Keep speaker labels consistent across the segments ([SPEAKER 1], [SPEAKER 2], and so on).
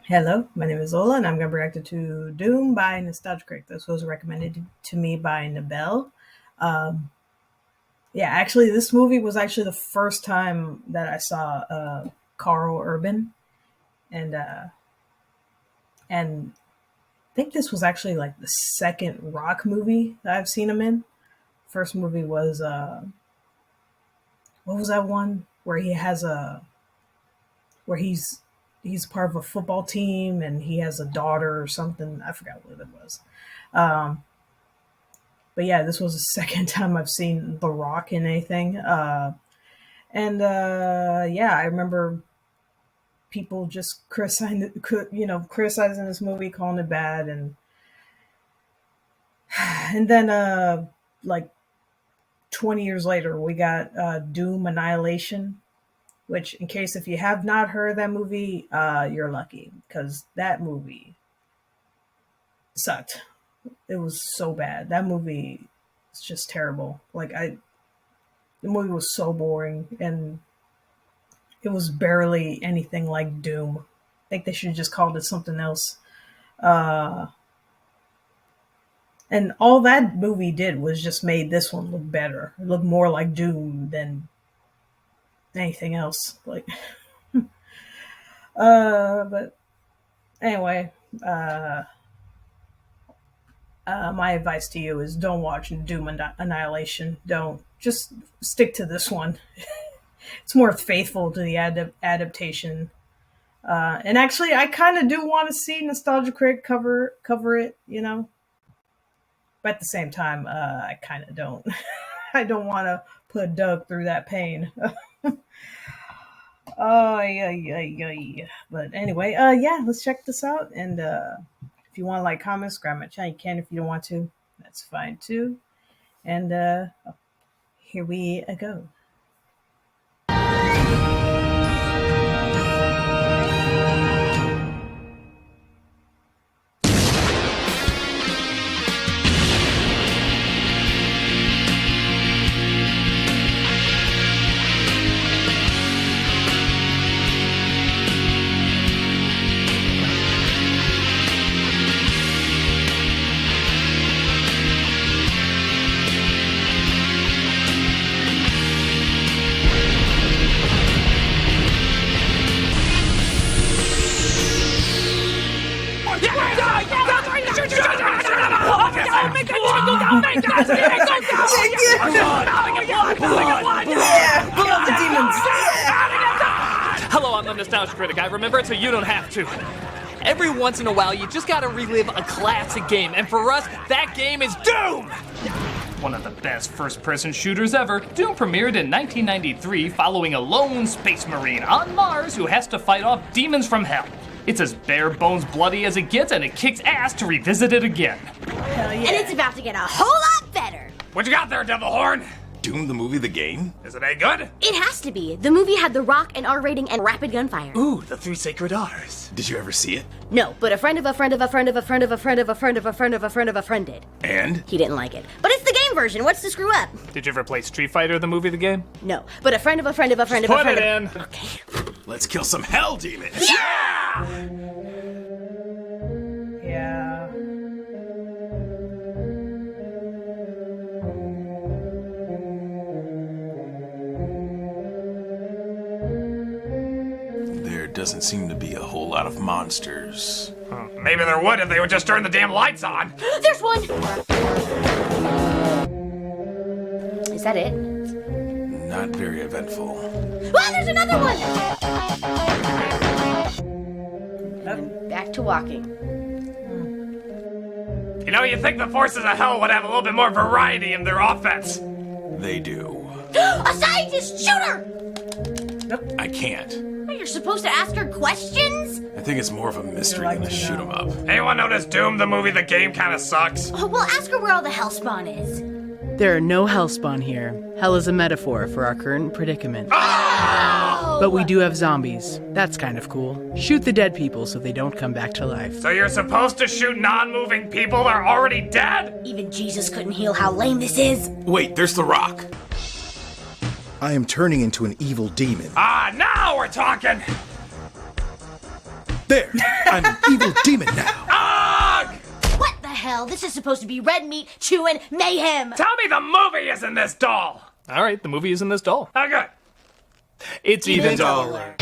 [SPEAKER 1] Hello, my name is Ola, and I'm going to be reacting to Doom by Nostalgia Critic. This was recommended to me by Nabel. Um, actually, this movie was actually the first time that I saw Carl Urban, and and I think this was actually like the second rock movie that I've seen him in. First movie was what was that one where he has a where he's part of a football team and he has a daughter or something. I forgot what it was. Um, but yeah, this was the second time I've seen The Rock in anything. I remember people just criticizing this movie, calling it bad, and then like 20 years later, we got Doom Annihilation, which, in case if you have not heard that movie, you're lucky, because that movie sucked. It was so bad. That movie is just terrible. The movie was so boring, and it was barely anything like Doom. I think they should have just called it something else. And all that movie did was just made this one look better. It looked more like Doom than anything else. But anyway, my advice to you is don't watch Doom Annihilation. Don't. Just stick to this one. It's more faithful to the adaptation. And actually, I kind of do want to see Nostalgia Critic cover it, But at the same time, I kind of don't. I don't want to put Doug through that pain. Oh, yeah. But anyway, let's check this out. And if you want to like, comment, subscribe my channel, you can. If you don't want to, that's fine too. And here we go.
[SPEAKER 2] Hello, I'm the Nostalgia Critic. I remember it so you don't have to. Every once in a while, you just gotta relive a classic game, and for us, that game is Doom! One of the best first-person shooters ever, Doom premiered in 1993 following a lone space marine on Mars who has to fight off demons from hell. It's as bare-bones bloody as it gets, and it kicks ass to revisit it again.
[SPEAKER 1] Hell yeah.
[SPEAKER 3] And it's about to get a whole lot better.
[SPEAKER 2] What you got there, Devil Horn?
[SPEAKER 4] Doom the movie, the game?
[SPEAKER 2] Is it any good?
[SPEAKER 3] It has to be. The movie had The Rock, an R rating, and rapid gunfire.
[SPEAKER 2] Ooh, the three sacred R's.
[SPEAKER 4] Did you ever see it?
[SPEAKER 3] No, but a friend of a friend of a friend of a friend of a friend of a friend of a friend of a friend of a friend did.
[SPEAKER 4] And?
[SPEAKER 3] He didn't like it. But it's the game version. What's to screw up?
[SPEAKER 2] Did you ever play Street Fighter, the movie, the game?
[SPEAKER 3] No, but a friend of a friend of a friend of a
[SPEAKER 2] Put
[SPEAKER 3] friend
[SPEAKER 2] it
[SPEAKER 3] of...
[SPEAKER 2] in.
[SPEAKER 3] Okay.
[SPEAKER 4] Let's kill some hell demons!
[SPEAKER 2] Yeah!
[SPEAKER 1] Yeah.
[SPEAKER 4] There doesn't seem to be a whole lot of monsters.
[SPEAKER 2] Maybe there would if they would just turn the damn lights on.
[SPEAKER 3] There's one! Is that it?
[SPEAKER 4] Not very eventful.
[SPEAKER 3] Ah, there's another one! Back to walking.
[SPEAKER 2] You know, you'd think the forces of hell would have a little bit more variety in their offense.
[SPEAKER 4] They do.
[SPEAKER 3] A scientist! Shoot her!
[SPEAKER 4] I can't.
[SPEAKER 3] You're supposed to ask her questions?
[SPEAKER 4] I think it's more of a mystery than to shoot 'em up.
[SPEAKER 2] Anyone notice Doom, the movie, the game, kind of sucks?
[SPEAKER 3] Oh, well, ask her where all the hellspawn is.
[SPEAKER 5] There are no hellspawn here. Hell is a metaphor for our current predicament.
[SPEAKER 3] Oh!
[SPEAKER 5] But we do have zombies. That's kind of cool. Shoot the dead people so they don't come back to life.
[SPEAKER 2] So you're supposed to shoot non-moving people that are already dead?
[SPEAKER 3] Even Jesus couldn't heal how lame this is.
[SPEAKER 4] Wait, there's the Rock.
[SPEAKER 6] I am turning into an evil demon.
[SPEAKER 2] Ah, now we're talking!
[SPEAKER 6] There! I'm an evil demon now!
[SPEAKER 3] What the hell? This is supposed to be red meat, chewing mayhem!
[SPEAKER 2] Tell me the movie is in this doll! Alright, the movie is in this doll. Okay. It's even duller.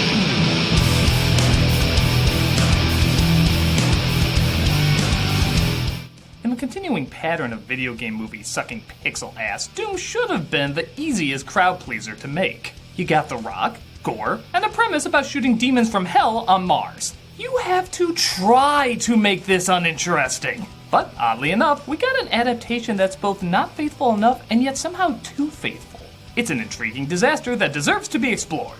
[SPEAKER 2] In the continuing pattern of video game movies sucking pixel ass, Doom should have been the easiest crowd pleaser to make. You got The Rock, gore, and a premise about shooting demons from hell on Mars. You have to try to make this uninteresting. But oddly enough, we got an adaptation that's both not faithful enough and yet somehow too faithful. It's an intriguing disaster that deserves to be explored.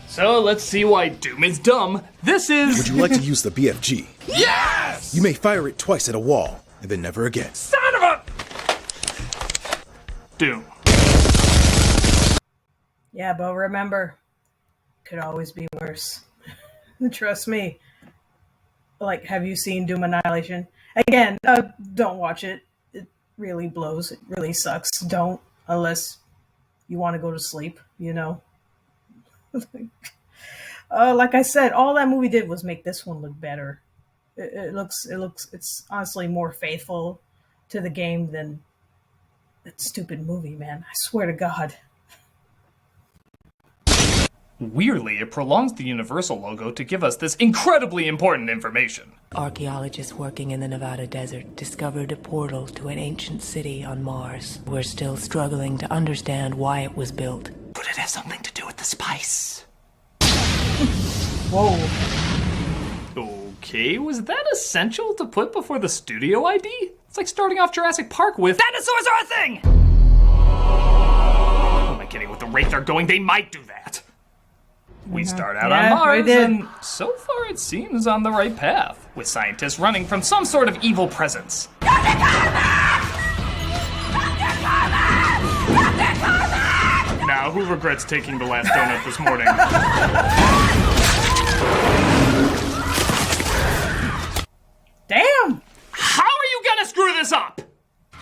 [SPEAKER 2] So let's see why Doom is dumb. This is...
[SPEAKER 6] Would you like to use the BFG?
[SPEAKER 2] Yes!
[SPEAKER 6] You may fire it twice at a wall, and then never again.
[SPEAKER 2] Son of a... Doom.
[SPEAKER 1] Yeah, but remember, could always be worse. Trust me. Like, have you seen Doom Annihilation? Again, don't watch it. It really blows. It really sucks. Don't, unless you want to go to sleep, you know. Like I said, all that movie did was make this one look better. It's honestly more faithful to the game than that stupid movie, man. I swear to God.
[SPEAKER 2] Weirdly, it prolongs the Universal logo to give us this incredibly important information.
[SPEAKER 7] Archaeologists working in the Nevada desert discovered a portal to an ancient city on Mars. We're still struggling to understand why it was built.
[SPEAKER 2] But it has something to do with the spice.
[SPEAKER 1] Whoa.
[SPEAKER 2] Okay, was that essential to put before the studio ID? It's like starting off Jurassic Park with dinosaurs are a thing! Who am I kidding? With the rate they're going, they might do that. We start out on Mars, and so far it seems on the right path, with scientists running from some sort of evil presence. Now, who regrets taking the last donut this morning?
[SPEAKER 1] Damn!
[SPEAKER 2] How are you gonna screw this up?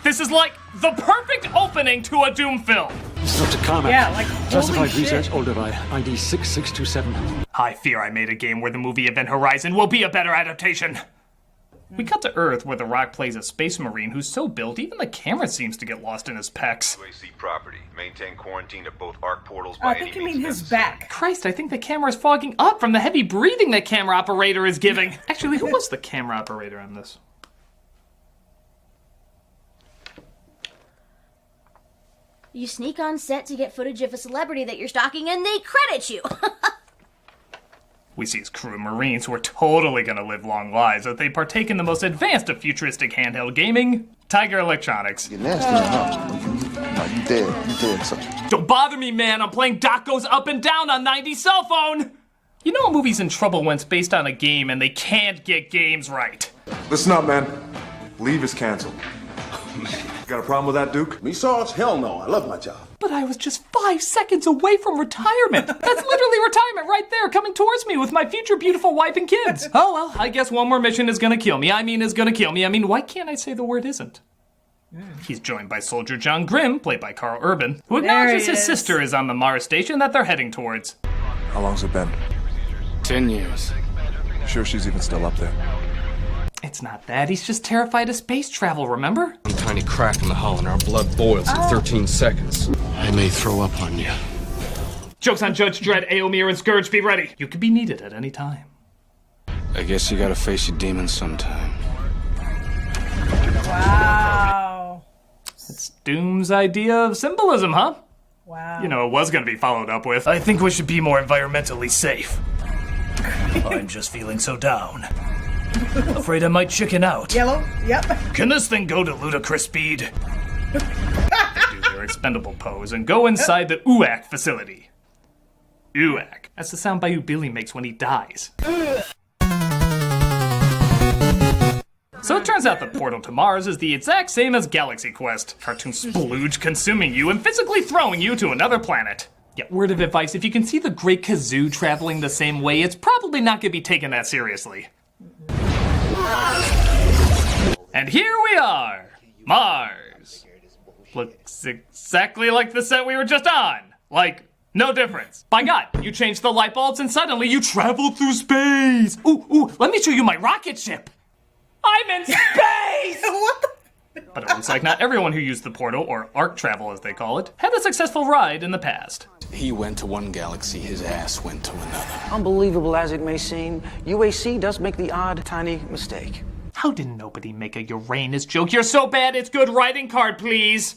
[SPEAKER 2] This is like the perfect opening to a Doom film.
[SPEAKER 8] Dr. Carmack.
[SPEAKER 1] Yeah, like,
[SPEAKER 8] Classified
[SPEAKER 1] holy
[SPEAKER 8] research
[SPEAKER 1] shit.
[SPEAKER 8] order by ID 6627.
[SPEAKER 2] I fear I made a game where the movie Event Horizon will be a better adaptation. We cut to Earth where The Rock plays a space marine who's so built even the camera seems to get lost in his pecs.
[SPEAKER 9] UAC property. Maintain quarantine at both arc portals
[SPEAKER 1] I
[SPEAKER 9] by
[SPEAKER 1] think
[SPEAKER 9] any
[SPEAKER 1] you mean
[SPEAKER 9] means
[SPEAKER 1] his
[SPEAKER 9] necessary.
[SPEAKER 1] back.
[SPEAKER 2] Christ, I think the camera's fogging up from the heavy breathing that camera operator is giving. Actually, who was the camera operator on this?
[SPEAKER 3] You sneak on set to get footage of a celebrity that you're stalking and they credit you.
[SPEAKER 2] We see his crew of Marines who are totally gonna live long lives as they partake in the most advanced of futuristic handheld gaming, Tiger Electronics.
[SPEAKER 10] You're nasty enough. No, you dead. You dead. So.
[SPEAKER 2] Don't bother me, man. I'm playing Doc Goes Up and Down on 90 cell phone. You know a movie's in trouble when it's based on a game and they can't get games right.
[SPEAKER 11] Listen up, man. Leave is canceled. Got a problem with that, Duke?
[SPEAKER 10] Me, Sarge? Hell no. I love my job.
[SPEAKER 2] But I was just 5 seconds away from retirement. That's literally retirement right there coming towards me with my future beautiful wife and kids. Oh, well, I guess one more mission is gonna kill me. Is gonna kill me. Why can't I say the word isn't? He's joined by Soldier John Grimm, played by Carl Urban, who acknowledges his sister is on the Mars station that they're heading towards.
[SPEAKER 11] How long's it been?
[SPEAKER 8] 10 years.
[SPEAKER 11] Sure she's even still up there?
[SPEAKER 2] It's not that, he's just terrified of space travel, remember?
[SPEAKER 8] A tiny crack in the hull and our blood boils in 13 seconds. I may throw up on you.
[SPEAKER 2] Jokes on Judge Dredd, Aomir, and Scourge, be ready. You could be needed at any time.
[SPEAKER 8] I guess you gotta face your demons sometime.
[SPEAKER 1] Wow.
[SPEAKER 2] It's Doom's idea of symbolism, huh?
[SPEAKER 1] Wow.
[SPEAKER 2] You know, it was gonna be followed up with, I think we should be more environmentally safe. I'm just feeling so down. Afraid I might chicken out.
[SPEAKER 1] Yellow? Yep.
[SPEAKER 2] Can this thing go to ludicrous speed? They do their expendable pose and go inside the UAC facility. UAC. That's the sound Bayou Billy makes when he dies. So it turns out the portal to Mars is the exact same as Galaxy Quest. Cartoon splooge consuming you and physically throwing you to another planet. Yeah, word of advice, if you can see the Great Kazoo traveling the same way, it's probably not gonna be taken that seriously. And here we are, Mars. Looks exactly like the set we were just on. Like, No difference. By God, you change the light bulbs and suddenly you travel through space. Ooh, let me show you my rocket ship. I'm in space!
[SPEAKER 1] What the?
[SPEAKER 2] But it looks like not everyone who used the portal, or arc travel as they call it, had a successful ride in the past.
[SPEAKER 8] He went to one galaxy, his ass went to another.
[SPEAKER 12] Unbelievable as it may seem, UAC does make the odd, tiny mistake.
[SPEAKER 2] How did nobody make a Uranus joke? You're so bad, it's good writing card, please.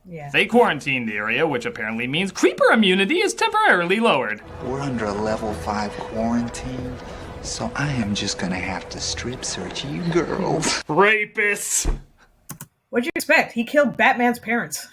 [SPEAKER 1] Yeah.
[SPEAKER 2] They quarantined the area, which apparently means creeper immunity is temporarily lowered.
[SPEAKER 13] We're under a level 5 quarantine, so I am just gonna have to strip search you girls.
[SPEAKER 2] Rapists!
[SPEAKER 1] What'd you expect? He killed Batman's parents.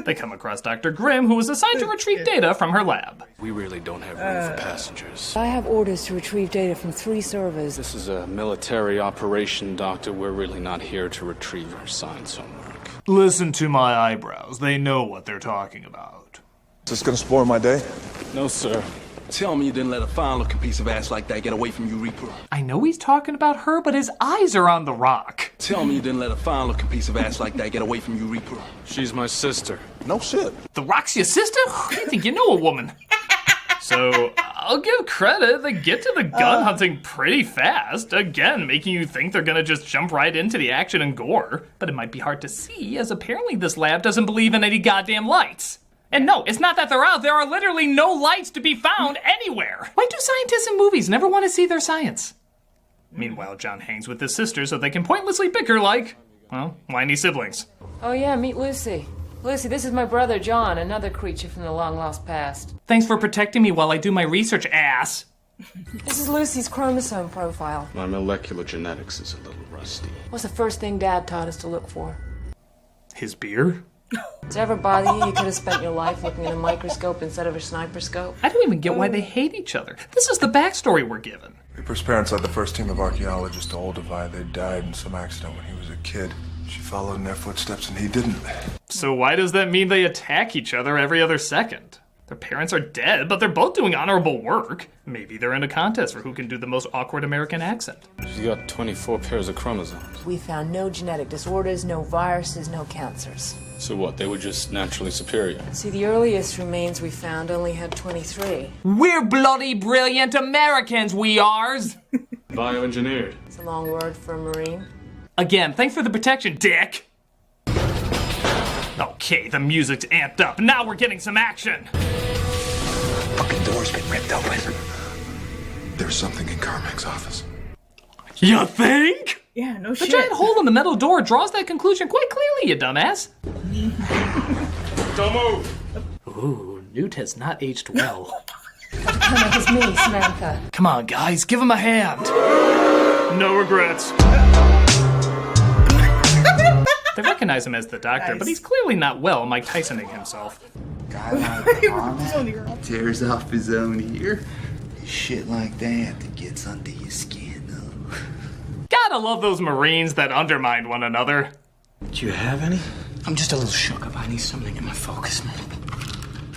[SPEAKER 2] They come across Dr. Grimm, who was assigned to retrieve data from her lab.
[SPEAKER 8] We really don't have room for passengers.
[SPEAKER 7] I have orders to retrieve data from 3 servers.
[SPEAKER 8] This is a military operation, Doctor. We're really not here to retrieve or science homework.
[SPEAKER 2] Listen to my eyebrows. They know what they're talking about.
[SPEAKER 11] Is this gonna spoil my day?
[SPEAKER 8] No, sir.
[SPEAKER 14] Tell me you didn't let a fine-looking piece of ass like that get away from you, Reaper.
[SPEAKER 2] I know he's talking about her, but his eyes are on the rock.
[SPEAKER 14] Tell me you didn't let a fine-looking piece of ass like that get away from you, Reaper.
[SPEAKER 8] She's my sister.
[SPEAKER 11] No shit.
[SPEAKER 2] The Rock's your sister? I think you know a woman. So, I'll give credit, they get to the gun hunting pretty fast, again, making you think they're gonna just jump right into the action and gore. But it might be hard to see, as apparently this lab doesn't believe in any goddamn lights. And no, it's not that they're out, there are literally no lights to be found anywhere. Why do scientists in movies never want to see their science? Meanwhile, John hangs with his sister so they can pointlessly bicker like, well, whiny siblings.
[SPEAKER 7] Oh yeah, meet Lucy. Lucy, this is my brother John, another creature from the long-lost past.
[SPEAKER 2] Thanks for protecting me while I do my research, ass.
[SPEAKER 7] This is Lucy's chromosome profile.
[SPEAKER 8] My molecular genetics is a little rusty.
[SPEAKER 7] What's the first thing Dad taught us to look for?
[SPEAKER 2] His beer?
[SPEAKER 7] Does it ever bother you could have spent your life looking at a microscope instead of a sniper scope?
[SPEAKER 2] I don't even get why they hate each other. This is the backstory we're given.
[SPEAKER 11] Reaper's parents led the first team of archaeologists to Olduvai. They died in some accident when he was a kid. She followed in their footsteps and he didn't.
[SPEAKER 2] So why does that mean they attack each other every other second? Their parents are dead, but they're both doing honorable work. Maybe they're in a contest for who can do the most awkward American accent.
[SPEAKER 8] She's got 24 pairs of chromosomes.
[SPEAKER 7] We found no genetic disorders, no viruses, no cancers.
[SPEAKER 8] So what, they were just naturally superior?
[SPEAKER 7] See, the earliest remains we found only had 23.
[SPEAKER 2] We're bloody brilliant Americans, we ares!
[SPEAKER 8] Bioengineered.
[SPEAKER 7] It's a long word for a Marine.
[SPEAKER 2] Again, thanks for the protection, dick! Okay, the music's amped up. Now we're getting some action.
[SPEAKER 13] Fucking door's been ripped open.
[SPEAKER 11] There's something in Carmack's office.
[SPEAKER 2] You think?
[SPEAKER 1] Yeah, no
[SPEAKER 2] The
[SPEAKER 1] shit.
[SPEAKER 2] giant hole in the metal door draws that conclusion quite clearly, you dumbass.
[SPEAKER 8] Don't move!
[SPEAKER 2] Ooh, Newt has not aged well.
[SPEAKER 7] Carmack is me, Samantha.
[SPEAKER 2] Come on, guys, give him a hand. No regrets. They recognize him as the doctor,
[SPEAKER 1] Nice.
[SPEAKER 2] but he's clearly not well Mike Tysoning himself.
[SPEAKER 13] Guy like Carmack tears off his own ear. Shit like that gets under your skin, though.
[SPEAKER 2] Gotta love those Marines that undermine one another.
[SPEAKER 12] Do you have any?
[SPEAKER 13] I'm just a little shook up. I need something in my focus, man.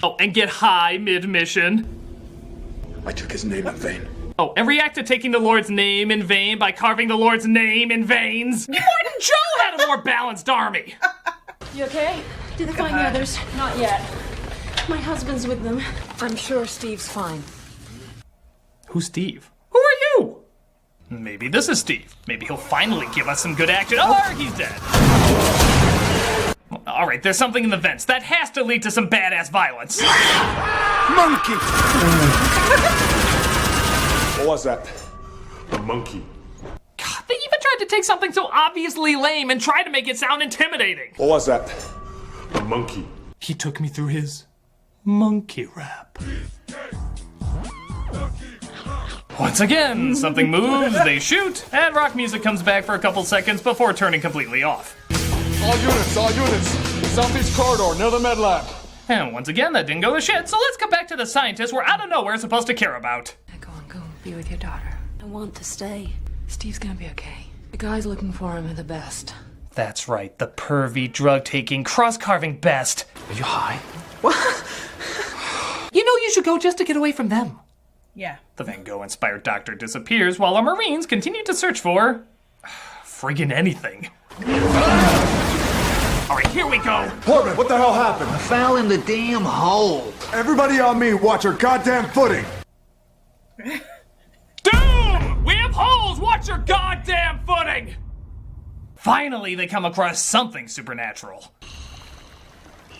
[SPEAKER 2] Oh, and get high mid-mission.
[SPEAKER 6] I took his name in vain.
[SPEAKER 2] Oh, and react to taking the Lord's name in vain by carving the Lord's name in veins. Morton Joe had a more balanced army.
[SPEAKER 3] You okay? Did they find the others?
[SPEAKER 7] Not yet.
[SPEAKER 3] My husband's with them.
[SPEAKER 7] I'm sure Steve's fine.
[SPEAKER 2] Who's Steve? Who are you? Maybe this is Steve. Maybe he'll finally give us some good action. Oh, he's dead. All right, there's something in the vents. That has to lead to some badass violence.
[SPEAKER 6] Monkey!
[SPEAKER 11] What was that? A monkey.
[SPEAKER 2] God, they even tried to take something so obviously lame and try to make it sound intimidating.
[SPEAKER 11] What was that? A monkey.
[SPEAKER 2] He took me through his monkey rap. Once again, something moves, they shoot, and rock music comes back for a couple seconds before turning completely off.
[SPEAKER 8] All units! Southeast corridor, near the med lab.
[SPEAKER 2] And once again, that didn't go to shit, so let's come back to the scientists we're out of nowhere supposed to care about.
[SPEAKER 7] Go be with your daughter.
[SPEAKER 3] I want to stay.
[SPEAKER 7] Steve's gonna be okay. The guys looking for him are the best.
[SPEAKER 2] That's right, the pervy, drug-taking, cross-carving best.
[SPEAKER 12] Are you high?
[SPEAKER 2] You know you should go just to get away from them.
[SPEAKER 1] Yeah.
[SPEAKER 2] The Van Gogh-inspired doctor disappears while our Marines continue to search for... friggin' anything. All right, here we go.
[SPEAKER 11] Portman, what the hell happened?
[SPEAKER 13] I fell in the damn hole.
[SPEAKER 11] Everybody on me, watch your goddamn footing!
[SPEAKER 2] Doom! We have holes! Watch your goddamn footing! Finally, they come across something supernatural.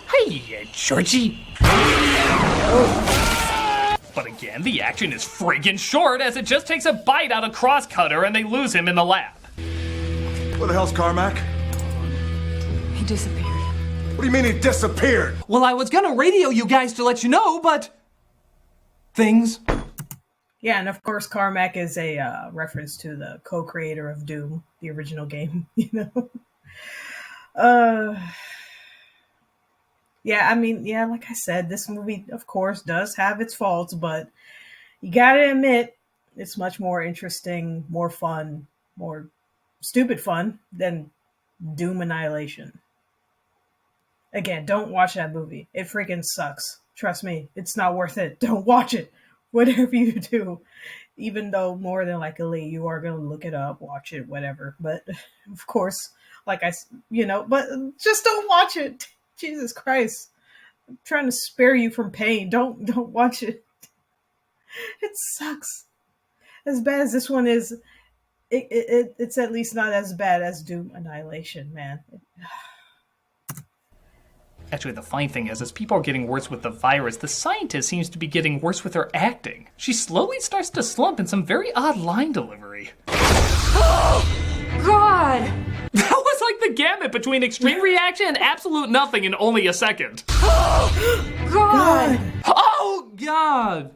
[SPEAKER 2] Hey, Georgie. But again, the action is friggin' short as it just takes a bite out of Crosscutter and they lose him in the lab.
[SPEAKER 11] Where the hell's Carmack?
[SPEAKER 7] He disappeared.
[SPEAKER 11] What do you mean he disappeared?
[SPEAKER 2] Well, I was gonna radio you guys to let you know, but... things.
[SPEAKER 1] Yeah, and of course Carmack is a reference to the co-creator of Doom, the original game, you know? Yeah, I mean, yeah, like I said, this movie, of course, does have its faults, but you gotta admit, it's much more interesting, more fun, more stupid fun than Doom Annihilation. Again, don't watch that movie. It freaking sucks. Trust me, it's not worth it. Don't watch it. Whatever you do, even though more than likely you are going to look it up, watch it, whatever. But of course, like but just don't watch it. Jesus Christ. I'm trying to spare you from pain. Don't watch it. It sucks. As bad as this one is, it's at least not as bad as Doom Annihilation, man.
[SPEAKER 2] Actually, the funny thing is, as people are getting worse with the virus, the scientist seems to be getting worse with her acting. She slowly starts to slump in some very odd line delivery.
[SPEAKER 7] God!
[SPEAKER 2] That was like the gamut between extreme reaction and absolute nothing in only a second.
[SPEAKER 7] God!
[SPEAKER 2] Oh, God!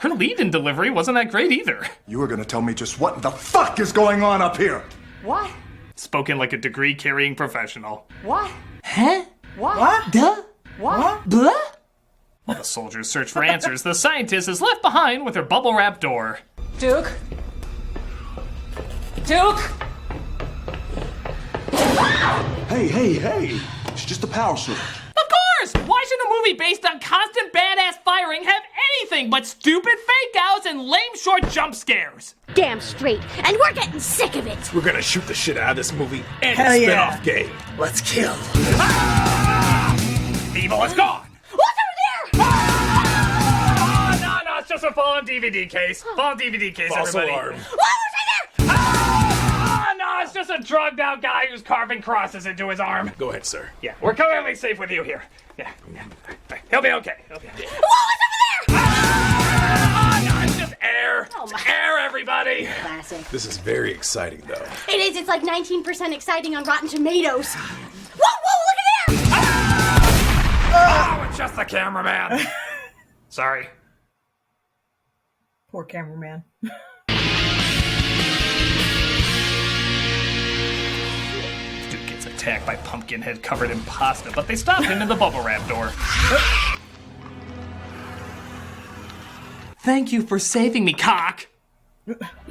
[SPEAKER 2] Her lead-in delivery wasn't that great either.
[SPEAKER 11] You were gonna tell me just what the fuck is going on up here?
[SPEAKER 7] What?
[SPEAKER 2] Spoken like a degree-carrying professional.
[SPEAKER 7] What?
[SPEAKER 2] Huh?
[SPEAKER 7] What?
[SPEAKER 2] Duh?
[SPEAKER 7] What?
[SPEAKER 2] Blah? While the soldiers search for answers, the scientist is left behind with her bubble-wrap door.
[SPEAKER 7] Duke? Duke?
[SPEAKER 14] Hey. It's just a power switch.
[SPEAKER 2] Of course! Why should a movie based on constant badass firing have anything but stupid fake outs and lame short jump scares?
[SPEAKER 3] Damn straight. And we're getting sick of it.
[SPEAKER 6] We're gonna shoot the shit out of this movie and
[SPEAKER 1] Hell
[SPEAKER 6] a
[SPEAKER 1] yeah.
[SPEAKER 6] spin-off game. Let's kill.
[SPEAKER 2] Evil is gone!
[SPEAKER 3] What's over there?
[SPEAKER 2] No, it's just a fallen DVD case. Fallen DVD case,
[SPEAKER 6] False
[SPEAKER 2] everybody.
[SPEAKER 6] alarm.
[SPEAKER 3] What was in there?
[SPEAKER 2] No, it's just a drugged out guy who's carving crosses into his arm.
[SPEAKER 6] Go ahead, sir.
[SPEAKER 2] Yeah, we're completely safe with you here. Yeah. He'll be okay.
[SPEAKER 3] What was over there?
[SPEAKER 2] No, it's just air.
[SPEAKER 3] Oh my.
[SPEAKER 2] It's air, everybody.
[SPEAKER 3] Classic.
[SPEAKER 6] This is very exciting, though.
[SPEAKER 3] It is. It's like 19% exciting on Rotten Tomatoes. Whoa, look at there!
[SPEAKER 2] Oh, it's just the cameraman. Sorry.
[SPEAKER 1] Poor cameraman.
[SPEAKER 2] Dude gets attacked by Pumpkinhead covered in pasta, but they stop him in the bubble wrap door. Thank you for saving me, cock.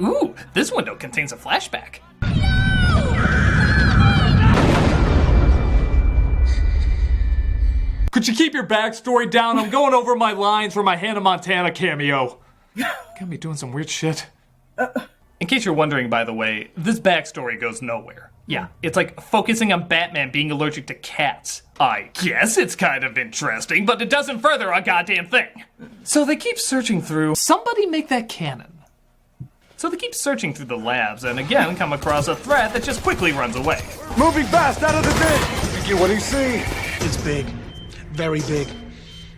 [SPEAKER 2] Ooh, this window contains a flashback. Could you keep your backstory down? I'm going over my lines for my Hannah Montana cameo. Got me doing some weird shit. In case you're wondering, by the way, this backstory goes nowhere. Yeah, it's like focusing on Batman being allergic to cats. I guess it's kind of interesting, but it doesn't further a goddamn thing. So they keep searching through. Somebody make that canon. So they keep searching through the labs and again come across a threat that just quickly runs away.
[SPEAKER 11] Moving fast out of the dig! What do you see?
[SPEAKER 6] It's big. Very big.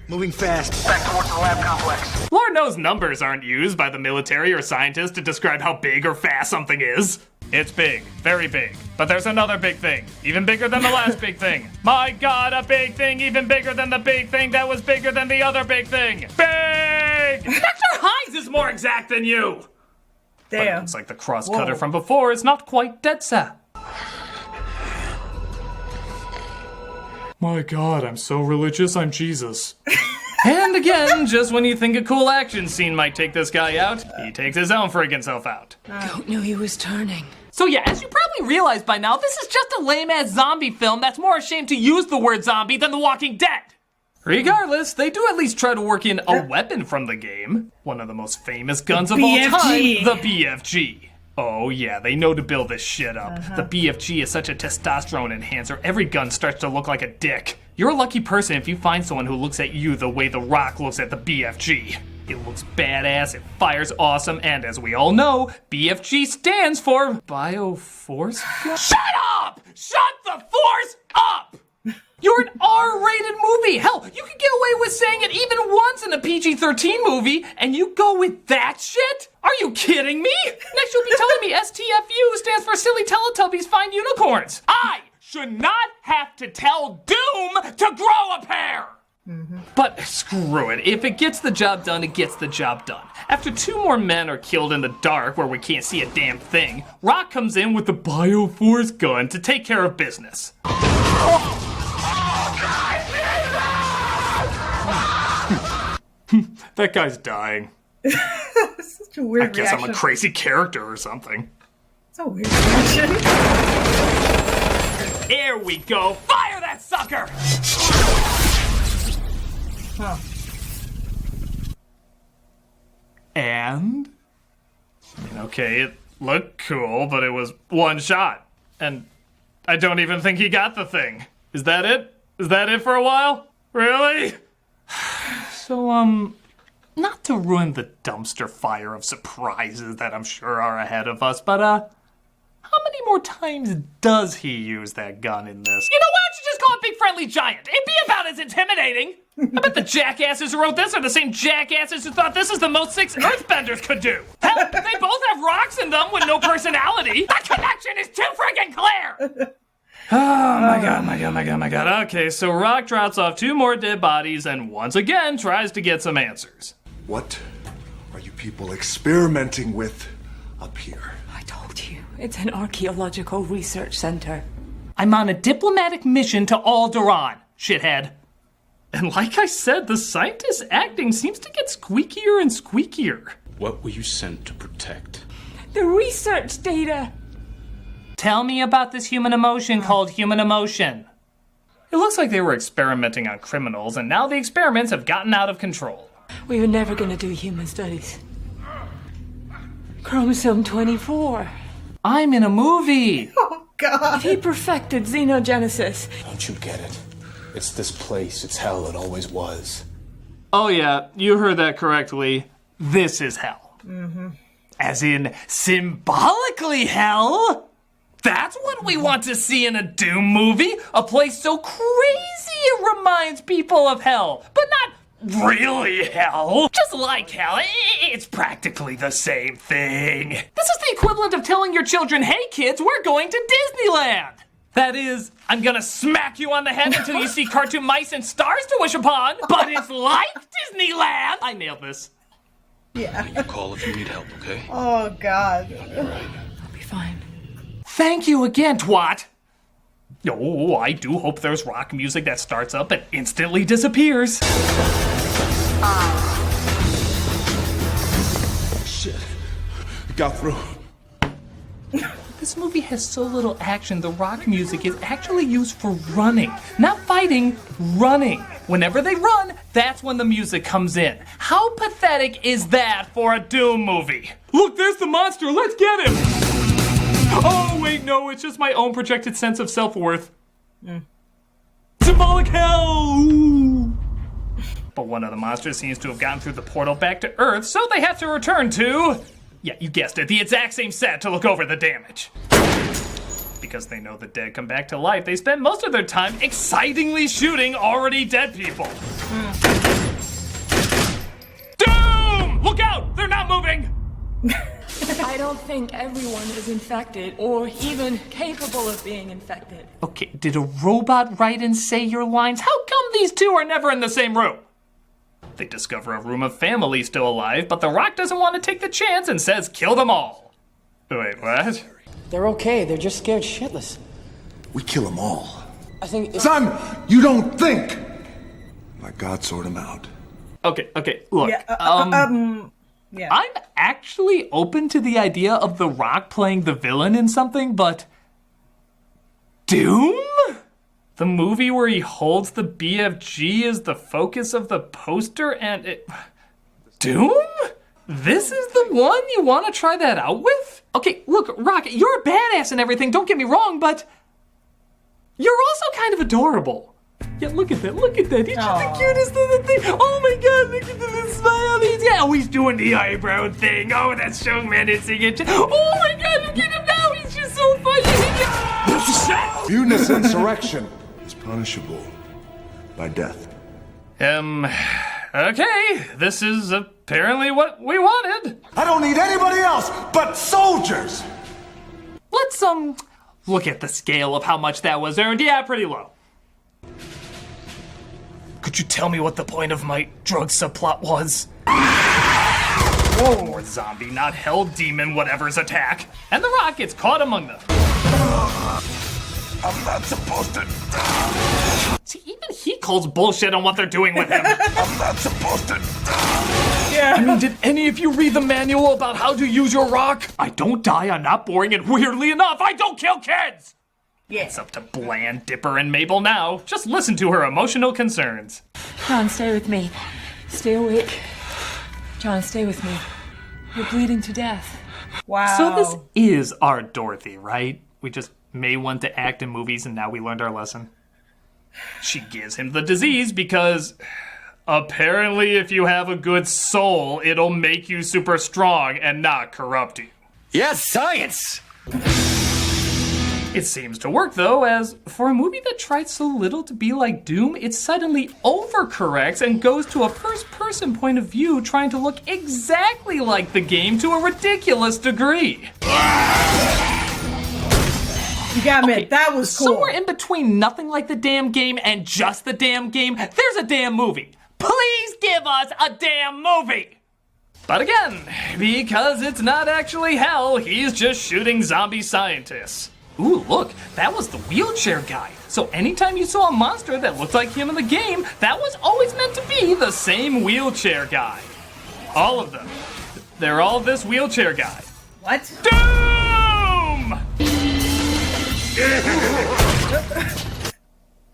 [SPEAKER 6] Moving fast.
[SPEAKER 12] Back towards the lab complex.
[SPEAKER 2] Lord knows numbers aren't used by the military or scientists to describe how big or fast something is. It's big, very big. But there's another big thing, even bigger than the last big thing. My God, a big thing, even bigger than the big thing that was bigger than the other big thing. Big! Dr. Hines is more exact than you.
[SPEAKER 1] Damn.
[SPEAKER 2] But it looks like the crosscutter from before is not quite dead set. My God, I'm so religious, I'm Jesus. And again, just when you think a cool action scene might take this guy out, he takes his own friggin' self out.
[SPEAKER 7] Don't know he was turning.
[SPEAKER 2] So yeah, as you probably realized by now, this is just a lame-ass zombie film that's more ashamed to use the word zombie than The Walking Dead. Regardless, they do at least try to work in a weapon from the game. One of the most famous guns of all time, the BFG. Oh yeah, they know to build this shit up. The BFG is such a testosterone enhancer, every gun starts to look like a dick. You're a lucky person if you find someone who looks at you the way The Rock looks at the BFG. It looks badass, it fires awesome, and as we all know, BFG stands for Bioforce. Shut up! Shut the force up! You're an R-rated movie. Hell, you could get away with saying it even once in a PG-13 movie, and you go with that shit? Are you kidding me? Next you'll be telling me STFU stands for Silly Teletubbies Find Unicorns. I should not have to tell Doom to grow a pair! But screw it. If it gets the job done, it gets the job done. After 2 more men are killed in the dark where we can't see a damn thing, Rock comes in with the Bioforce gun to take care of business. That guy's dying.
[SPEAKER 1] Such a weird
[SPEAKER 2] I guess
[SPEAKER 1] reaction.
[SPEAKER 2] I'm a crazy character or something.
[SPEAKER 1] It's a weird reaction.
[SPEAKER 2] Here we go. Fire that sucker!
[SPEAKER 1] Huh.
[SPEAKER 2] And? Okay, it looked cool, but it was one shot. And I don't even think he got the thing. Is that it? Is that it for a while? Really? So, not to ruin the dumpster fire of surprises that I'm sure are ahead of us, but, how many more times does he use that gun in this? You know, why don't you just call it Big Friendly Giant? It'd be about as intimidating. I bet the jackasses who wrote this are the same jackasses who thought this is the most 6 Earthbenders could do. Hell, they both have rocks in them with no personality. That connection is too freaking clear! Oh my god. Okay, so Rock drops off 2 more dead bodies and once again tries to get some answers.
[SPEAKER 11] What are you people experimenting with up here?
[SPEAKER 7] I told you, it's an archaeological research center.
[SPEAKER 2] I'm on a diplomatic mission to Alderaan, shithead. And like I said, the scientist's acting seems to get squeakier and squeakier.
[SPEAKER 8] What were you sent to protect?
[SPEAKER 7] The research data!
[SPEAKER 2] Tell me about this human emotion called human emotion. It looks like they were experimenting on criminals, and now the experiments have gotten out of control.
[SPEAKER 7] We were never gonna do human studies. Chromosome 24.
[SPEAKER 2] I'm in a movie!
[SPEAKER 1] Oh, God.
[SPEAKER 7] He perfected xenogenesis.
[SPEAKER 8] Don't you get it? It's this place. It's hell. It always was.
[SPEAKER 2] Oh yeah, you heard that correctly. This is hell. As in, symbolically hell? That's what we want to see in a Doom movie. A place so crazy it reminds people of hell. But not really hell. Just like hell, it's practically the same thing. This is the equivalent of telling your children, hey kids, we're going to Disneyland. That is, I'm gonna smack you on the head until you see cartoon mice and stars to wish upon, but it's like Disneyland! I nailed this.
[SPEAKER 1] Yeah.
[SPEAKER 8] You call if you need help, okay?
[SPEAKER 1] Oh, God.
[SPEAKER 8] All right.
[SPEAKER 7] I'll be fine.
[SPEAKER 2] Thank you again, twat! Oh, I do hope there's rock music that starts up and instantly disappears.
[SPEAKER 11] Shit. It got through.
[SPEAKER 2] This movie has so little action, the rock music is actually used for running. Not fighting, running. Whenever they run, that's when the music comes in. How pathetic is that for a Doom movie? Look, there's the monster, let's get him! Oh, wait, no, it's just my own projected sense of self-worth. Symbolic hell! Ooh. But one of the monsters seems to have gotten through the portal back to Earth, so they have to return to... yeah, you guessed it, the exact same set to look over the damage. Because they know the dead come back to life, they spend most of their time excitingly shooting already dead people. Doom! Look out! They're not moving!
[SPEAKER 7] I don't think everyone is infected or even capable of being infected.
[SPEAKER 2] Okay, did a robot write and say your lines? How come these 2 are never in the same room? They discover a room of family still alive, but The Rock doesn't want to take the chance and says kill them all. Wait, what?
[SPEAKER 12] They're okay. They're just scared shitless.
[SPEAKER 11] We kill them all.
[SPEAKER 12] I think...
[SPEAKER 11] Son, you don't think! Let God sort them out.
[SPEAKER 2] Okay, look.
[SPEAKER 1] Yeah,
[SPEAKER 2] I'm actually open to the idea of The Rock playing the villain in something, but... Doom? The movie where he holds the BFG is the focus of the poster and it... Doom? This is the one you want to try that out with? Okay, look, Rock, you're a badass and everything, don't get me wrong, but... you're also kind of adorable. Yeah, look at that. Look at that. He's just the cutest little thing. Oh my god, look at the little smile. He's doing the eyebrow thing. Oh, that's so menacing. Oh my god, look at him now. He's just so funny.
[SPEAKER 11] Mutinous insurrection is punishable by death.
[SPEAKER 2] Okay. This is apparently what we wanted.
[SPEAKER 11] I don't need anybody else but soldiers!
[SPEAKER 2] Let's, look at the scale of how much that was earned. Yeah, pretty low. Could you tell me what the point of my drug subplot was? Whoa. More zombie, not hell demon, whatever's attack. And the Rock gets caught among them.
[SPEAKER 11] I'm not supposed to.
[SPEAKER 2] See, even he calls bullshit on what they're doing with him.
[SPEAKER 11] I'm not supposed to.
[SPEAKER 2] Yeah. I mean, did any of you read the manual about how to use your rock? I don't die, I'm not boring, and weirdly enough, I don't kill kids! Yeah. It's up to Bland, Dipper, and Mabel now. Just listen to her emotional concerns.
[SPEAKER 15] John, stay with me. Stay awake. John, stay with me. You're bleeding to death.
[SPEAKER 1] Wow.
[SPEAKER 2] So this is our Dorothy, right? We just may want to act in movies and now we learned our lesson. She gives him the disease because apparently if you have a good soul, it'll make you super strong and not corrupt you.
[SPEAKER 16] Yes, science!
[SPEAKER 2] It seems to work, though, as for a movie that tried so little to be like Doom, it suddenly overcorrects and goes to a first-person point of view trying to look exactly like the game to a ridiculous degree.
[SPEAKER 1] You gotta admit, that was cool.
[SPEAKER 2] Somewhere in between nothing like the damn game and just the damn game, there's a damn movie. Please give us a damn movie! But again, because it's not actually hell, he's just shooting zombie scientists. Ooh, look, that was the wheelchair guy. So anytime you saw a monster that looked like him in the game, that was always meant to be the same wheelchair guy. All of them. They're all this wheelchair guy.
[SPEAKER 1] What?
[SPEAKER 2] Doom!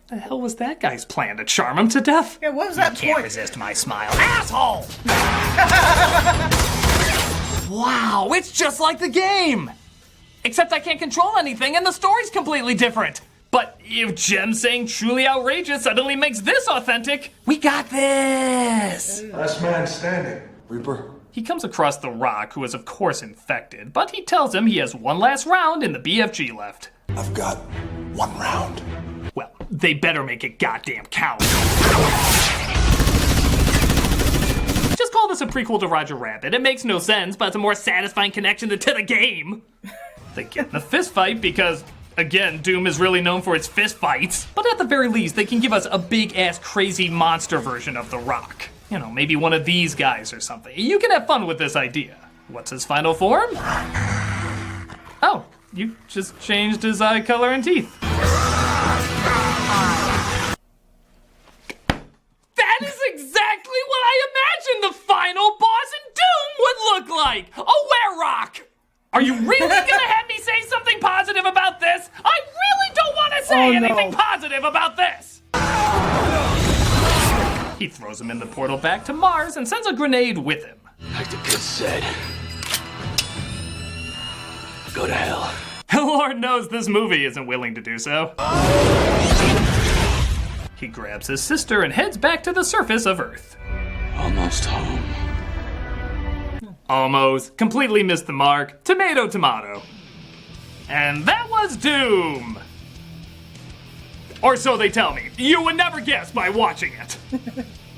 [SPEAKER 2] The hell was that guy's plan, to charm him to death?
[SPEAKER 1] Yeah, what was that
[SPEAKER 2] Can't
[SPEAKER 1] point?
[SPEAKER 2] resist my smile. Asshole! Wow, it's just like the game! Except I can't control anything and the story's completely different. But if Jem saying truly outrageous suddenly makes this authentic, we got this!
[SPEAKER 11] Last man standing. Reaper.
[SPEAKER 2] He comes across the Rock, who is of course infected, but he tells him he has one last round in the BFG left.
[SPEAKER 11] I've got 1 round.
[SPEAKER 2] Well, they better make it goddamn count. Just call this a prequel to Roger Rabbit. It makes no sense, but it's a more satisfying connection to the game. They get in a fist fight because, again, Doom is really known for its fist fights. But at the very least, they can give us a big-ass crazy monster version of the Rock. You know, maybe one of these guys or something. You can have fun with this idea. What's his final form? Oh, you just changed his eye color and teeth. That is exactly what I imagined the final boss in Doom would look like! A were-rock! Are you really gonna have me say something positive about this? I really don't want to say anything positive about this! He throws him in the portal back to Mars and sends a grenade with him.
[SPEAKER 16] Like the kid said, go to hell.
[SPEAKER 2] Lord knows this movie isn't willing to do so. He grabs his sister and heads back to the surface of Earth.
[SPEAKER 16] Almost home.
[SPEAKER 2] Almost. Completely missed the mark. Tomato, tomato. And that was Doom. Or so they tell me. You would never guess by watching it.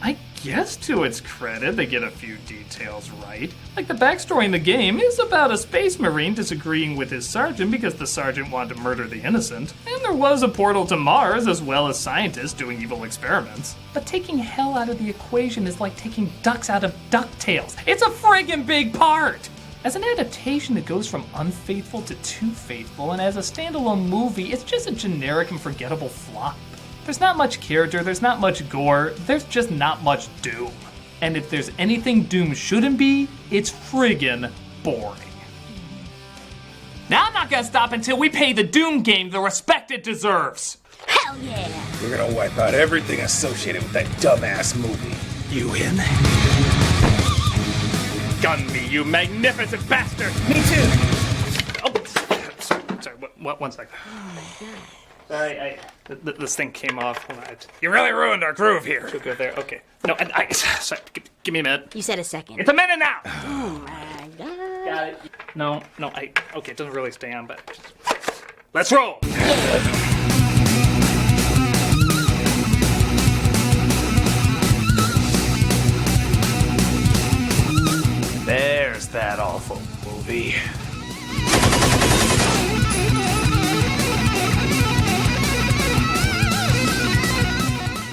[SPEAKER 2] I guess to its credit, they get a few details right. Like the backstory in the game is about a space marine disagreeing with his sergeant because the sergeant wanted to murder the innocent. And there was a portal to Mars as well as scientists doing evil experiments. But taking hell out of the equation is like taking ducks out of DuckTales. It's a friggin' big part! As an adaptation, it goes from unfaithful to too faithful, and as a standalone movie, it's just a generic and forgettable flop. There's not much character, there's not much gore, there's just not much Doom. And if there's anything Doom shouldn't be, it's friggin' boring. Now I'm not gonna stop until we pay the Doom game the respect it deserves.
[SPEAKER 3] Hell yeah!
[SPEAKER 16] We're gonna wipe out everything associated with that dumbass movie. You in?
[SPEAKER 2] Gun me, you magnificent bastard!
[SPEAKER 1] Me too.
[SPEAKER 2] Oh, sorry, one second.
[SPEAKER 3] Oh my god.
[SPEAKER 2] This thing came off when I...
[SPEAKER 16] You really ruined our groove here.
[SPEAKER 2] Should go there. Okay. No, sorry, give me a minute.
[SPEAKER 3] You said a second.
[SPEAKER 2] It's a minute now!
[SPEAKER 3] Oh my god.
[SPEAKER 2] Got it. No, okay, it doesn't really stay on, but... Let's roll! There's that awful movie.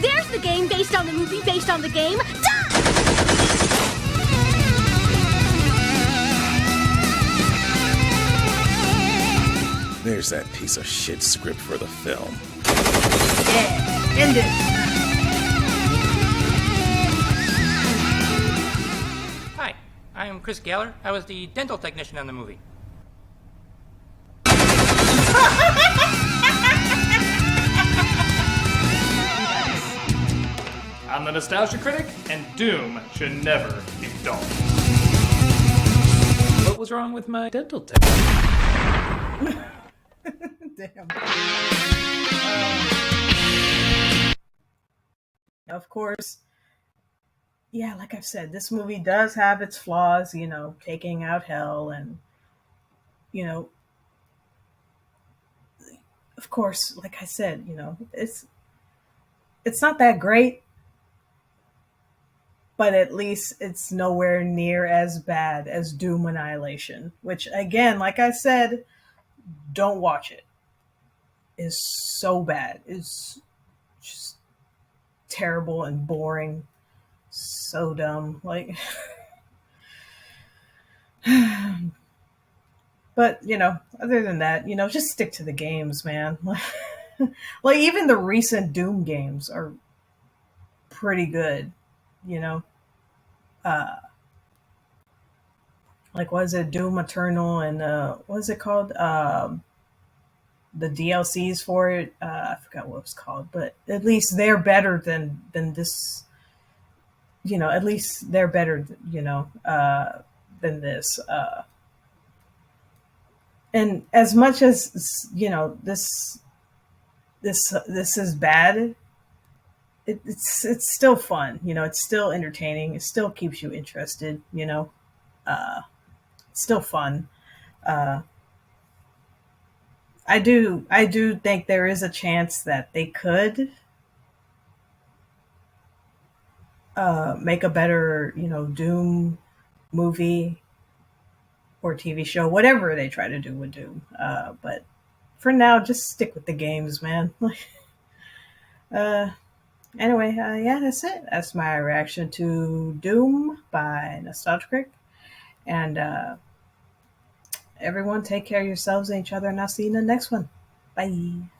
[SPEAKER 3] There's the game based on the movie based on the game.
[SPEAKER 4] There's that piece of shit script for the film.
[SPEAKER 1] Yeah, end it.
[SPEAKER 17] Hi, I am Chris Galler. I was the dental technician on the movie.
[SPEAKER 2] I'm the Nostalgia Critic, and Doom should never be dull. What was wrong with my dental tech?
[SPEAKER 1] Damn. Of course, yeah, like I've said, this movie does have its flaws, you know, taking out hell and, you know, of course, like I said, you know, it's not that great, but at least it's nowhere near as bad as Doom Annihilation, which again, like I said, don't watch it. Is so bad. It's just terrible and boring. So dumb. Like but, you know, other than that, you know, just stick to the games, man. Like even the recent Doom games are pretty good, you know. Like was it Doom Eternal and what is it called? The DLCs for it, I forgot what it was called, but at least they're better than this. You know, at least they're better, you know, than this. And as much as you know, this is bad. It's still fun, you know. It's still entertaining. It still keeps you interested, you know. It's still fun. I do think there is a chance that they could make a better, you know, Doom movie or TV show, whatever they try to do with Doom. But for now, just stick with the games, man. Anyway, yeah, that's it. That's my reaction to Doom by Nostalgia Critic. And everyone take care of yourselves and each other, and I'll see you in the next one. Bye.